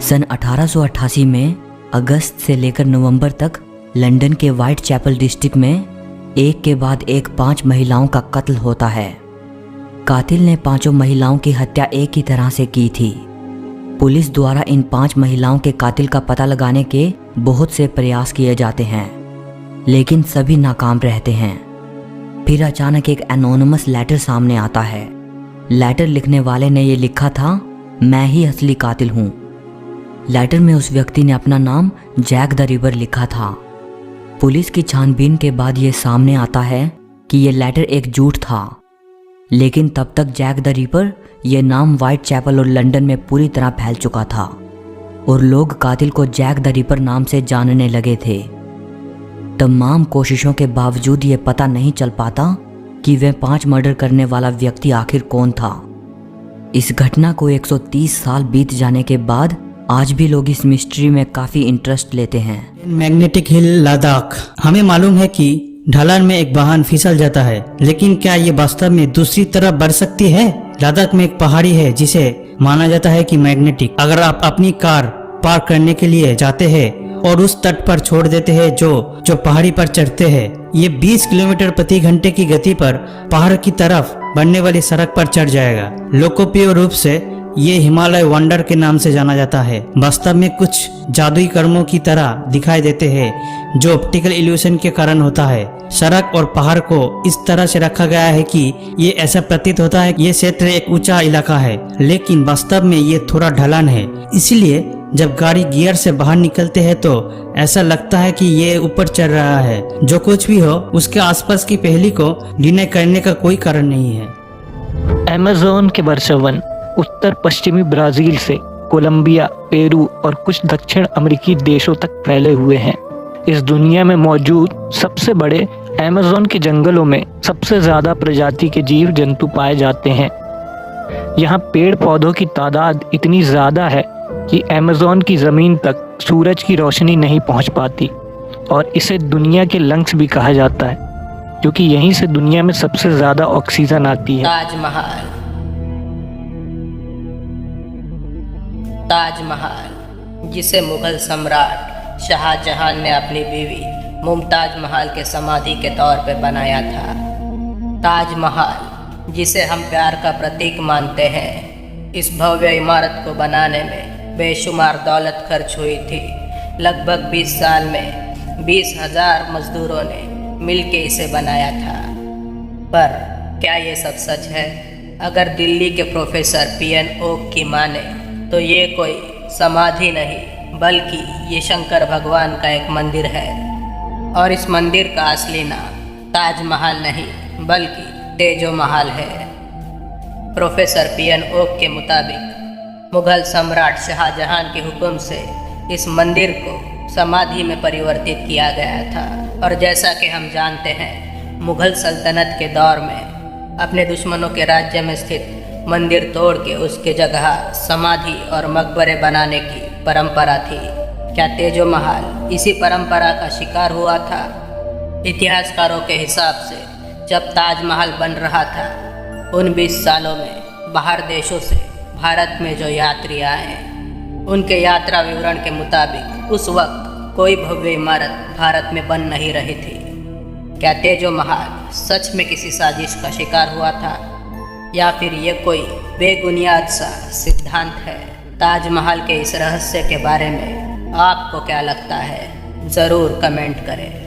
सन 1888 में अगस्त से लेकर नवंबर तक लंदन के व्हाइट चैपल डिस्ट्रिक्ट में एक के बाद एक 5 महिलाओं का कत्ल होता है। कातिल ने 5 महिलाओं की हत्या एक ही तरह से की थी। पुलिस द्वारा इन 5 महिलाओं के कातिल का पता लगाने के बहुत से प्रयास किए जाते हैं, लेकिन सभी नाकाम रहते हैं। फिर अचानक एक एनोनिमस लेटर सामने आता है। लेटर लिखने वाले ने ये लिखा था, मैं ही असली कातिल हूँ। लेटर में उस व्यक्ति ने अपना नाम जैक द रिपर लिखा था। पुलिस की छानबीन के बाद ये सामने आता है कि ये लेटर एक झूठ था, लेकिन तब तक जैक द रिपर ये नाम व्हाइट चैपल और लंदन में पूरी तरह फैल चुका था और लोग कातिल को जैक द रिपर नाम से जानने लगे थे। तमाम कोशिशों के बावजूद ये पता नहीं चल पाता कि वह 5 मर्डर करने वाला व्यक्ति आखिर कौन था। इस घटना को 130 साल बीत जाने के बाद आज भी लोग इस मिस्ट्री में काफ़ी इंटरेस्ट लेते हैं। Magnetic hill Ladakh. हमें मालूम है कि ढलान में एक वाहन फिसल जाता है, लेकिन क्या ये वास्तव में दूसरी तरफ बढ़ सकती है? लद्दाख में एक पहाड़ी है जिसे माना जाता है कि मैग्नेटिक। अगर आप अपनी कार पार्क करने के लिए जाते हैं और उस तट पर छोड़ देते हैं जो पहाड़ी पर चढ़ते हैं, ये 20 किलोमीटर प्रति घंटे की गति पर पहाड़ की तरफ बढ़ने वाली सड़क पर चढ़ जाएगा। लोकप्रिय रूप से ये हिमालय वंडर के नाम से जाना जाता है। वास्तव में कुछ जादुई कर्मों की तरह दिखाई देते हैं जो ऑप्टिकल इल्यूशन के कारण होता है। सड़क और पहाड़ को इस तरह से रखा गया है कि ये ऐसा प्रतीत होता है कि ये क्षेत्र एक ऊंचा इलाका है, लेकिन वास्तव में ये थोड़ा ढलान है। इसलिए जब गाड़ी गियर से बाहर निकलते हैं तो ऐसा लगता है कि ये ऊपर चढ़ रहा है। जो कुछ भी हो, उसके आसपास की पहेली को डिनाई करने का कोई कारण नहीं है। अमेज़न के वर्षावन उत्तर पश्चिमी ब्राजील से कोलंबिया, पेरू और कुछ दक्षिण अमेरिकी देशों तक फैले हुए हैं। इस दुनिया में मौजूद सबसे बड़े अमेज़न के जंगलों में सबसे ज़्यादा प्रजाति के जीव जंतु पाए जाते हैं। यहाँ पेड़ पौधों की तादाद इतनी ज़्यादा है कि अमेज़न की ज़मीन तक सूरज की रोशनी नहीं पहुँच पाती, और इसे दुनिया के लंग्स भी कहा जाता है, क्योंकि यहीं से दुनिया में सबसे ज़्यादा ऑक्सीजन आती है। ताजमहल, जिसे मुगल सम्राट शाहजहां ने अपनी बीवी मुमताज महल के समाधि के तौर पर बनाया था। ताजमहल, जिसे हम प्यार का प्रतीक मानते हैं, इस भव्य इमारत को बनाने में बेशुमार दौलत खर्च हुई थी। लगभग 20 साल में 20,000 मजदूरों ने मिलकर इसे बनाया था। पर क्या ये सब सच है? अगर दिल्ली के प्रोफेसर PN ओक की माने तो ये कोई समाधि नहीं, बल्कि ये शंकर भगवान का एक मंदिर है। और इस मंदिर का असली नाम ताजमहल नहीं बल्कि तेजो महल है। प्रोफेसर PN ओक के मुताबिक मुगल सम्राट शाहजहां के हुक्म से इस मंदिर को समाधि में परिवर्तित किया गया था। और जैसा कि हम जानते हैं, मुगल सल्तनत के दौर में अपने दुश्मनों के राज्य में स्थित मंदिर तोड़ के उसके जगह समाधि और मकबरे बनाने की परंपरा थी। क्या तेजो महल इसी परंपरा का शिकार हुआ था? इतिहासकारों के हिसाब से जब ताजमहल बन रहा था, उन 20 सालों में बाहर देशों से भारत में जो यात्री आए, उनके यात्रा विवरण के मुताबिक उस वक्त कोई भव्य इमारत भारत में बन नहीं रही थी। क्या तेजो महल सच में किसी साजिश का शिकार हुआ था, या फिर ये कोई बेबुनियाद सा सिद्धांत है? ताजमहल के इस रहस्य के बारे में आपको क्या लगता है? ज़रूर कमेंट करें।